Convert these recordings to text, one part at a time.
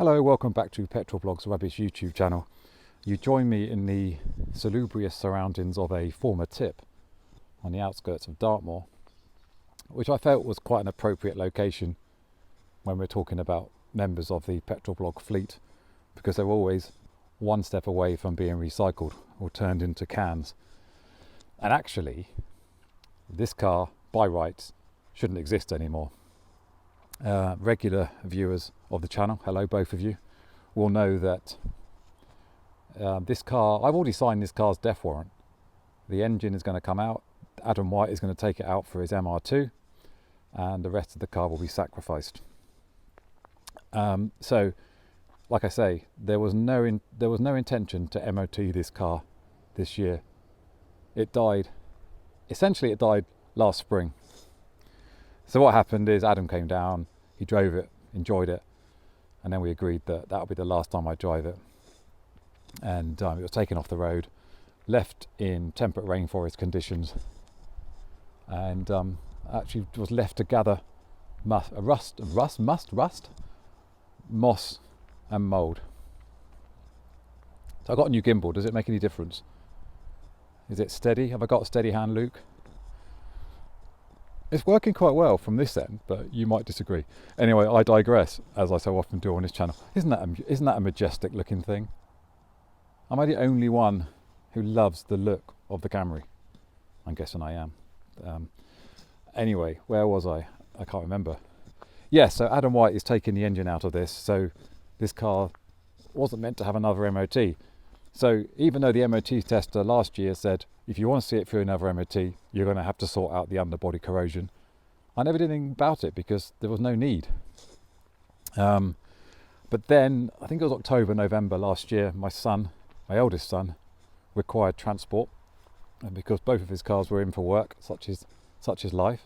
Hello, welcome back to Petrol Blog's Rubbish YouTube channel. You join me in the salubrious surroundings of a former tip on the outskirts of Dartmoor, which I felt was quite an appropriate location when we're talking about members of the Petrol Blog fleet, because they're always one step away from being recycled or turned into cans. And actually, this car, by rights, shouldn't exist anymore. Regular viewers of the channel, hello both of you, will know that this car, I've already signed this car's death warrant. The engine is going to come out, Adam White is going to take it out for his MR2, and the rest of the car will be sacrificed. So, like I say, there was no intention to MOT this car this year. It died last spring. So what happened is Adam came down, he drove it, enjoyed it, and then we agreed that that would be the last time I drive it. And it was taken off the road, left in temperate rainforest conditions, and actually was left to gather moss and mould. So I got a new gimbal. Does it make any difference? Is it steady? Have I got a steady hand, Luke? It's working quite well from this end, but you might disagree. Anyway, I digress, as I so often do on this channel. Isn't that a majestic looking thing? Am I the only one who loves the look of the Camry? I'm guessing I am. Anyway, where was I? I can't remember. Yes, so Adam White is taking the engine out of this, so this car wasn't meant to have another MOT. So even though the MOT tester last year said, if you want to see it through another MOT, you're going to have to sort out the underbody corrosion, I never did anything about it because there was no need. But then, I think it was October, November last year, my eldest son, required transport, and because both of his cars were in for work, such is life.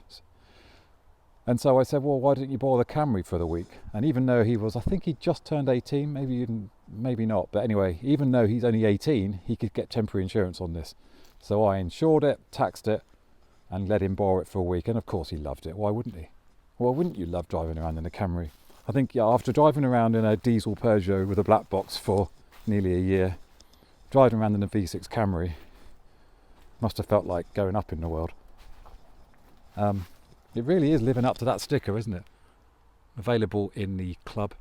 And so I said, well, why didn't you borrow the Camry for the week? And even though I think he just turned 18, maybe not. But anyway, even though he's only 18, he could get temporary insurance on this. So I insured it, taxed it, and let him borrow it for a week. And of course he loved it. Why wouldn't he? Why wouldn't you love driving around in a Camry? I think, yeah, after driving around in a diesel Peugeot with a black box for nearly a year, driving around in a V6 Camry must have felt like going up in the world. It really is living up to that sticker, isn't it? Available in the club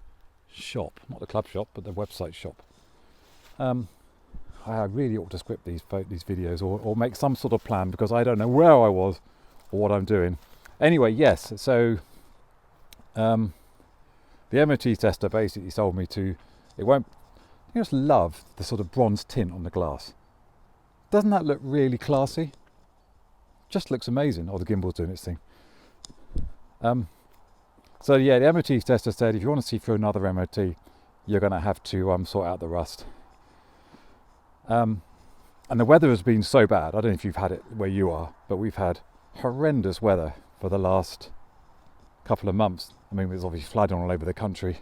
shop. Not the club shop, but the website shop. I really ought to script these videos or make some sort of plan, because I don't know where I was or what I'm doing. Anyway, yes, so the MOT tester basically told me I just love the sort of bronze tint on the glass. Doesn't that look really classy? Just looks amazing. Oh, the gimbal's doing its thing. So yeah, the MOT tester said if you want to see through another MOT, you're going to have to sort out the rust. And the weather has been so bad. I don't know if you've had it where you are, but we've had horrendous weather for the last couple of months. I mean, there's obviously flooding all over the country.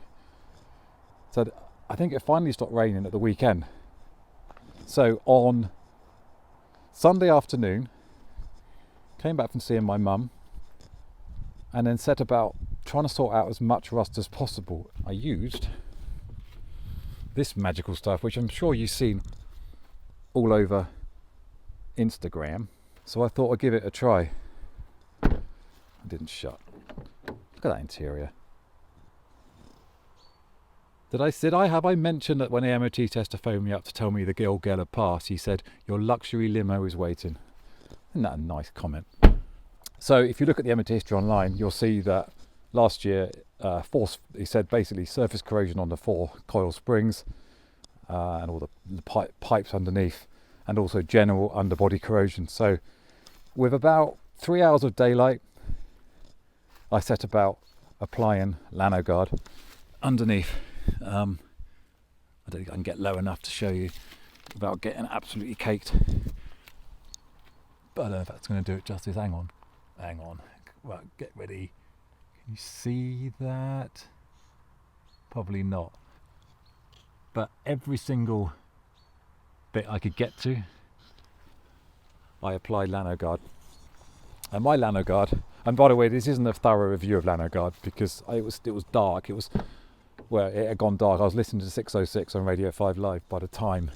So I think it finally stopped raining at the weekend. So on Sunday afternoon, came back from seeing my mum, and then set about trying to sort out as much rust as possible. I used this magical stuff, which I'm sure you've seen all over Instagram. So I thought I'd give it a try. It didn't shut. Look at that interior. Have I mentioned that when the MOT tester phoned me up to tell me the girl had passed, he said, your luxury limo is waiting. Isn't that a nice comment? So if you look at the MOT history online, you'll see that last year, he said basically surface corrosion on the 4 coil springs and all the pipes underneath, and also general underbody corrosion. So with about 3 hours of daylight, I set about applying Lano Guard underneath. I don't think I can get low enough to show you without getting absolutely caked. But I don't know if that's going to do it justice. Hang on. Right, get ready. Can you see that? Probably not. But every single bit I could get to, I applied Lano Guard. And my Lano Guard, and by the way, this isn't a thorough review of Lano Guard because it was dark. well, it had gone dark. I was listening to 606 on Radio 5 Live by the time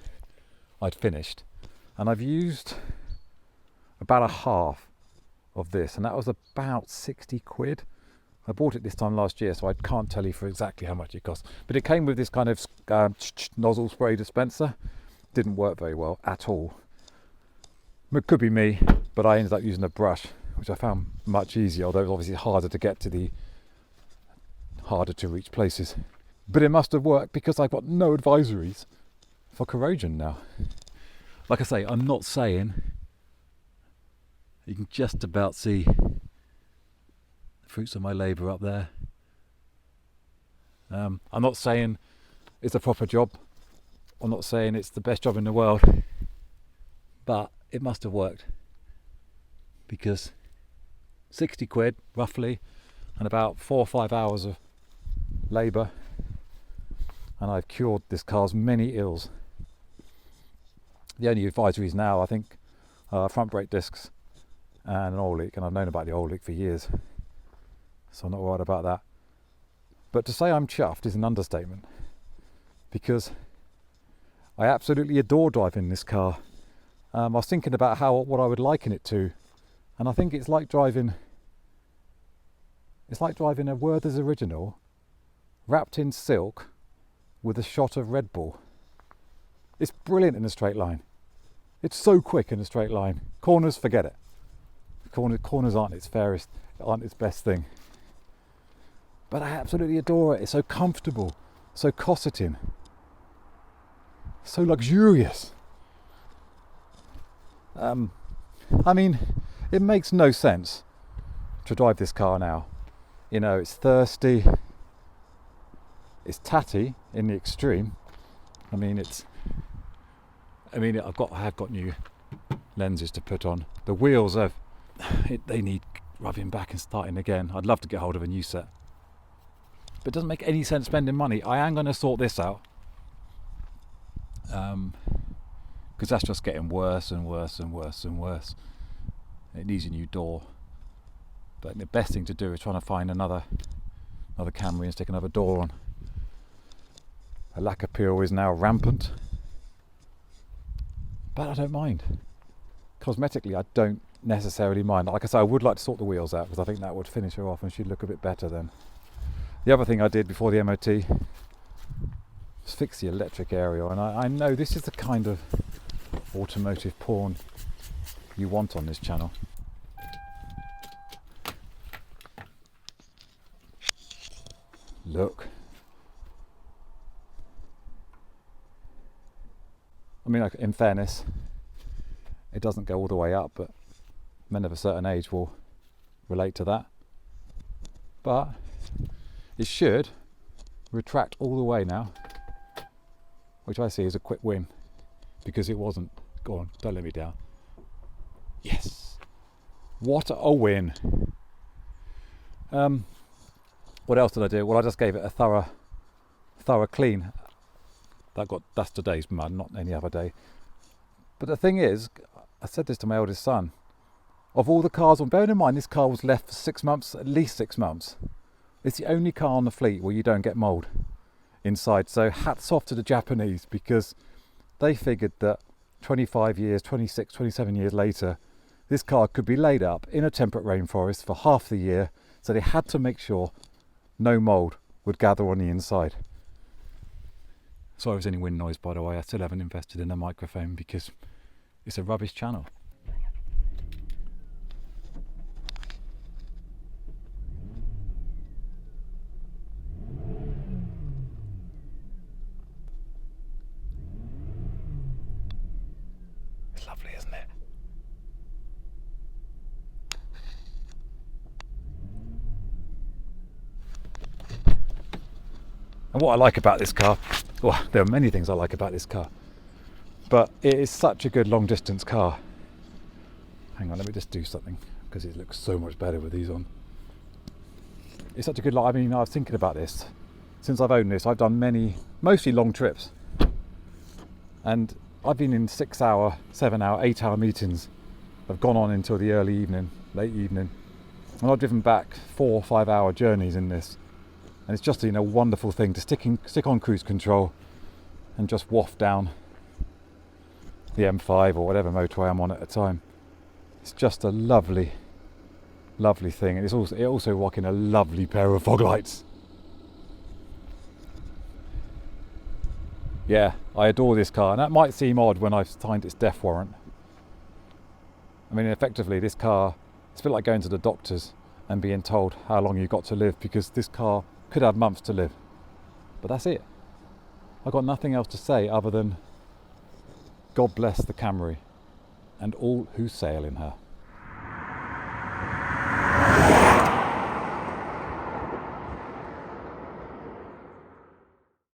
I'd finished, and I've used about a half of this, and that was about 60 quid. I bought it this time last year, so I can't tell you for exactly how much it cost, but it came with this kind of nozzle spray dispenser. Didn't work very well at all. It could be me, but I ended up using a brush, which I found much easier, although it was obviously harder to get to the harder to reach places. But it must have worked because I've got no advisories for corrosion now. Like I say, I'm not saying, you can just about see the fruits of my labour up there. I'm not saying it's a proper job. I'm not saying it's the best job in the world, but it must have worked, because 60 quid roughly and about 4 or 5 hours of labour, and I've cured this car's many ills. The only advisories now, I think, are front brake discs and an oil leak, and I've known about the oil leak for years, so I'm not worried about that. But to say I'm chuffed is an understatement, because I absolutely adore driving this car. I was thinking about what I would liken it to, and I think it's like driving a Werther's original wrapped in silk with a shot of Red Bull. It's brilliant in a straight line. It's so quick in a straight line. Corners, forget it. Corners aren't its fairest, aren't its best thing. But I absolutely adore it. It's so comfortable, so cosseting, so luxurious. I mean, it makes no sense to drive this car now. You know, it's thirsty, it's tatty in the extreme. I have got new lenses to put on. The wheels they need rubbing back and starting again. I'd love to get hold of a new set, but it doesn't make any sense spending money. I am going to sort this out, because that's just getting worse and worse and worse and worse. It needs a new door, but the best thing to do is trying to find another Camry and stick another door on. A lack of peel is now rampant, but I don't mind. Cosmetically, I don't necessarily mind. Like I say, I would like to sort the wheels out, because I think that would finish her off and she'd look a bit better then. The other thing I did before the MOT was fix the electric area, and I know this is the kind of automotive porn you want on this channel. Look. I mean, in fairness, it doesn't go all the way up, but men of a certain age will relate to that. But it should retract all the way now, which I see as a quick win, because it wasn't. Go on, don't let me down. Yes, what a win. What else did I do? Well, I just gave it a thorough clean. That's today's mud, not any other day. But the thing is, I said this to my eldest son, of all the cars, bearing in mind this car was left for 6 months, at least 6 months. It's the only car on the fleet where you don't get mould inside. So hats off to the Japanese, because they figured that 25 years, 26, 27 years later, this car could be laid up in a temperate rainforest for half the year. So they had to make sure no mould would gather on the inside. Sorry if there's any wind noise, by the way. I still haven't invested in a microphone because it's a rubbish channel. It's lovely, isn't it? And what I like about this car, well, there are many things I like about this car, but it is such a good long distance car. Hang on, let me just do something, because it looks so much better with these on. It's such a good, I mean, I was thinking about this. Since I've owned this, I've done mostly long trips. And I've been in 6 hour, 7 hour, 8 hour meetings. I've gone on until the early evening, late evening. And I've driven back 4 or 5 hour journeys in this. And it's just, you know, a wonderful thing to stick on cruise control and just waft down the M5 or whatever motorway I'm on at the time. It's just a lovely, lovely thing. And it also rocking a lovely pair of fog lights. Yeah, I adore this car, and that might seem odd when I've signed its death warrant. I mean, effectively, this car, it's a bit like going to the doctors and being told how long you've got to live, because this car could have months to live. But that's it. I've got nothing else to say other than God bless the Camry and all who sail in her.